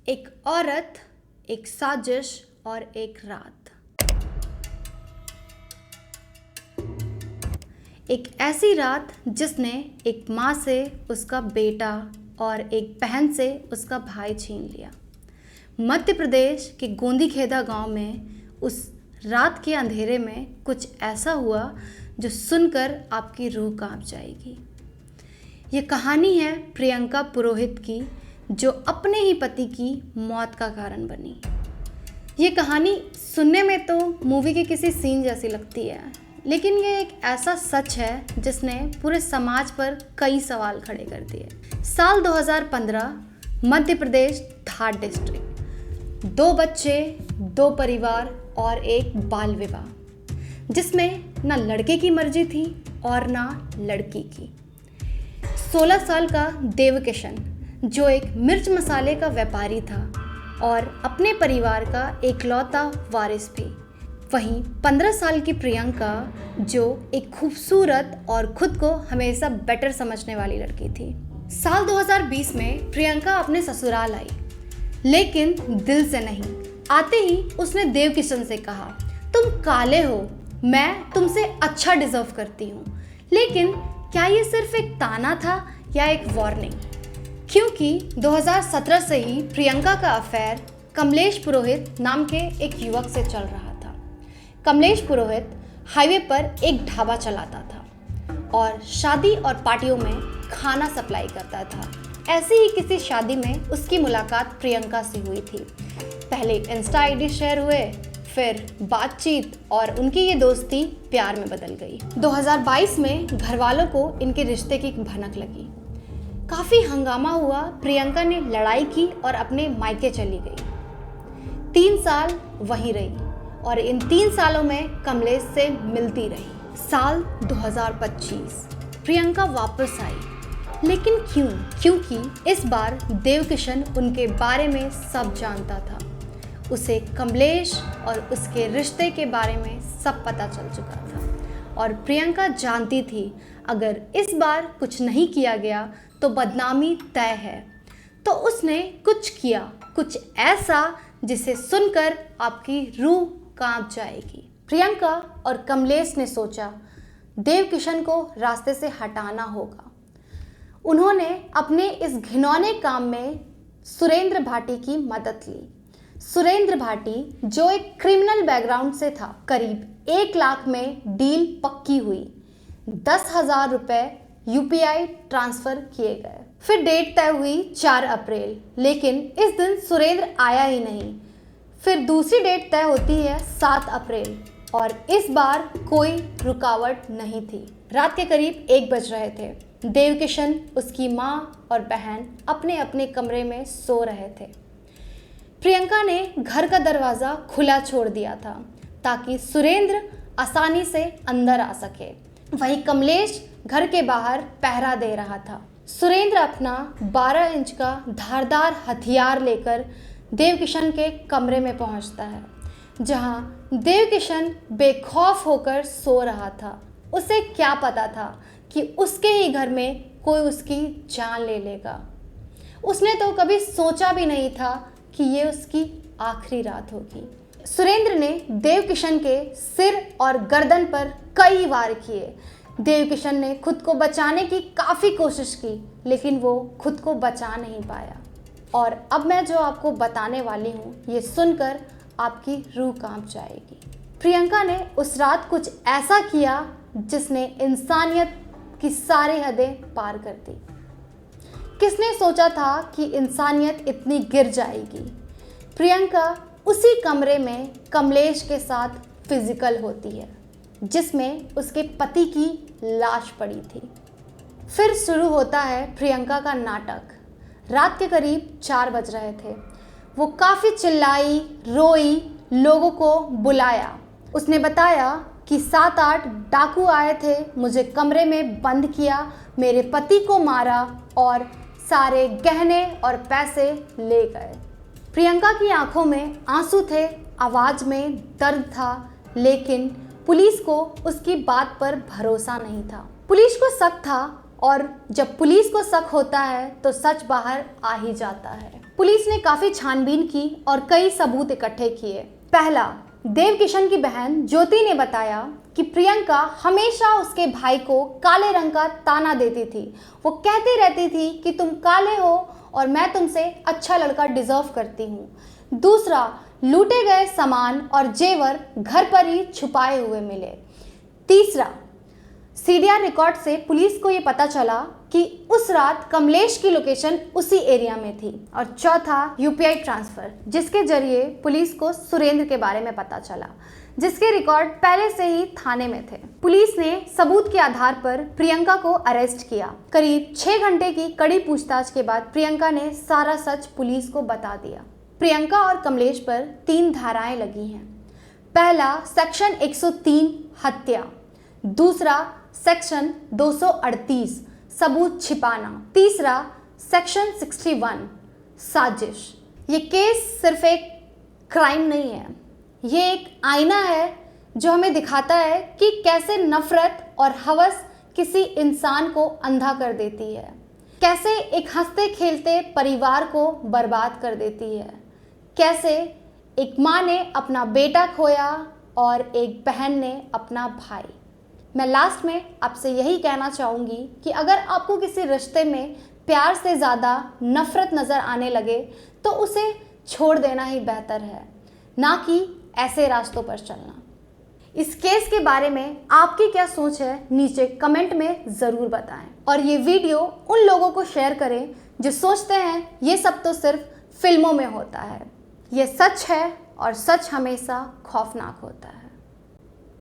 एक औरत, एक साजिश और एक रात। एक ऐसी रात जिसने एक माँ से उसका बेटा और एक बहन से उसका भाई छीन लिया। मध्य प्रदेश के गोंदीखेड़ा गांव में उस रात के अंधेरे में कुछ ऐसा हुआ जो सुनकर आपकी रूह कांप जाएगी। ये कहानी है प्रियंका पुरोहित की, जो अपने ही पति की मौत का कारण बनी। ये कहानी सुनने में तो मूवी के किसी सीन जैसी लगती है, लेकिन ये एक ऐसा सच है जिसने पूरे समाज पर कई सवाल खड़े कर दिए। साल 2015, मध्य प्रदेश, धार डिस्ट्रिक्ट। 2 बच्चे, 2 परिवार और एक बाल विवाह, जिसमें ना लड़के की मर्जी थी और ना लड़की की। 16 साल का देवकिशन, जो एक मिर्च मसाले का व्यापारी था और अपने परिवार का एकलौता वारिस भी। वहीं 15 साल की प्रियंका, जो एक खूबसूरत और खुद को हमेशा बेटर समझने वाली लड़की थी। साल 2020 में प्रियंका अपने ससुराल आई, लेकिन दिल से नहीं। आते ही उसने देवकिशन से कहा, तुम काले हो, मैं तुमसे अच्छा डिजर्व करती हूँ। लेकिन क्या ये सिर्फ एक ताना था या एक वार्निंग? क्योंकि 2017 से ही प्रियंका का अफेयर कमलेश पुरोहित नाम के एक युवक से चल रहा था। कमलेश पुरोहित हाईवे पर एक ढाबा चलाता था और शादी और पार्टियों में खाना सप्लाई करता था। ऐसी ही किसी शादी में उसकी मुलाकात प्रियंका से हुई थी। पहले इंस्टा आईडी शेयर हुए, फिर बातचीत और उनकी ये दोस्ती प्यार में बदल गई। 2022 में घर वालों को इनके रिश्ते की भनक लगी। काफ़ी हंगामा हुआ, प्रियंका ने लड़ाई की और अपने मायके चली गई। 3 साल वहीं रही और इन 3 सालों में कमलेश से मिलती रही। साल 2025 प्रियंका वापस आई, लेकिन क्यों? क्योंकि इस बार देवकिशन उनके बारे में सब जानता था। उसे कमलेश और उसके रिश्ते के बारे में सब पता चल चुका था और प्रियंका जानती थी, अगर इस बार कुछ नहीं किया गया तो बदनामी तय है। तो उसने कुछ किया, कुछ ऐसा जिसे सुनकर आपकी रूह कांप जाएगी। प्रियंका और कमलेश ने सोचा, देवकिशन को रास्ते से हटाना होगा। उन्होंने अपने इस घिनौने काम में सुरेंद्र भाटी की मदद ली। सुरेंद्र भाटी, जो एक क्रिमिनल बैकग्राउंड से था, करीब 1 लाख में डील पक्की हुई। 10,000 रुपये यूपीआई ट्रांसफ़र किए गए। फिर डेट तय हुई 4 अप्रैल, लेकिन इस दिन सुरेंद्र आया ही नहीं। फिर दूसरी डेट तय होती है 7 अप्रैल और इस बार कोई रुकावट नहीं थी। रात के करीब 1 बज रहे थे। देवकिशन, उसकी माँ और बहन अपने अपने कमरे में सो रहे थे। प्रियंका ने घर का दरवाज़ा खुला छोड़ दिया था ताकि सुरेंद्र आसानी से अंदर आ सके। वहीं कमलेश घर के बाहर पहरा दे रहा था। सुरेंद्र अपना 12 इंच का धारदार हथियार लेकर देवकिशन के कमरे में पहुंचता है, जहां देवकिशन बेखौफ होकर सो रहा था। उसे क्या पता था कि उसके ही घर में कोई उसकी जान ले लेगा। उसने तो कभी सोचा भी नहीं था कि ये उसकी आखिरी रात होगी। सुरेंद्र ने देवकिशन के सिर और गर्दन पर कई वार किए। देवकिशन ने खुद को बचाने की काफ़ी कोशिश की, लेकिन वो खुद को बचा नहीं पाया। और अब मैं जो आपको बताने वाली हूँ, ये सुनकर आपकी रूह कांप जाएगी। प्रियंका ने उस रात कुछ ऐसा किया जिसने इंसानियत की सारी हदें पार कर दी। किसने सोचा था कि इंसानियत इतनी गिर जाएगी? प्रियंका उसी कमरे में कमलेश के साथ फिजिकल होती है, जिसमें उसके पति की लाश पड़ी थी। फिर शुरू होता है प्रियंका का नाटक। रात के करीब 4 बज रहे थे। वो काफ़ी चिल्लाई, रोई, लोगों को बुलाया। उसने बताया कि 7-8 डाकू आए थे, मुझे कमरे में बंद किया, मेरे पति को मारा और सारे गहने और पैसे ले गए। प्रियंका की आंखों में आंसू थे, आवाज़ में दर्द था, लेकिन पुलिस को उसकी बात पर भरोसा नहीं था। पुलिस को शक था और जब पुलिस को शक होता है तो सच बाहर आ ही जाता है। पुलिस ने काफ़ी छानबीन की और कई सबूत इकट्ठे किए। पहला, देवकिशन की बहन ज्योति ने बताया कि प्रियंका हमेशा उसके भाई को काले रंग का ताना देती थी। वो कहती रहती थी कि तुम काले हो और मैं तुमसे अच्छा लड़का डिजर्व करती हूँ। दूसरा, लूटे गए सामान और जेवर घर पर ही छुपाए हुए मिले। तीसरा, सीडीआर रिकॉर्ड से पुलिस को ये पता चला कि उस रात कमलेश की लोकेशन उसी एरिया में थी। और चौथा, यूपीआई ट्रांसफ़र, जिसके जरिए पुलिस को सुरेंद्र के बारे में पता चला, जिसके रिकॉर्ड पहले से ही थाने में थे। पुलिस ने सबूत के आधार पर प्रियंका को अरेस्ट किया। करीब 6 घंटे की कड़ी पूछताछ के बाद प्रियंका ने सारा सच पुलिस को बता दिया। प्रियंका और कमलेश पर 3 धाराएं लगी हैं। पहला, सेक्शन 103 हत्या। दूसरा, सेक्शन 238 सबूत छिपाना। तीसरा, सेक्शन 61 साजिश। ये केस सिर्फ एक क्राइम नहीं है, ये एक आईना है जो हमें दिखाता है कि कैसे नफरत और हवस किसी इंसान को अंधा कर देती है, कैसे एक हंसते खेलते परिवार को बर्बाद कर देती है, कैसे एक माँ ने अपना बेटा खोया और एक बहन ने अपना भाई। मैं लास्ट में आपसे यही कहना चाहूँगी कि अगर आपको किसी रिश्ते में प्यार से ज़्यादा नफ़रत नज़र आने लगे तो उसे छोड़ देना ही बेहतर है, ना कि ऐसे रास्तों पर चलना। इस केस के बारे में आपकी क्या सोच है नीचे कमेंट में ज़रूर बताएं और ये वीडियो उन लोगों को शेयर करें जो सोचते हैं ये सब तो सिर्फ फिल्मों में होता है। ये सच है और सच हमेशा खौफनाक होता है।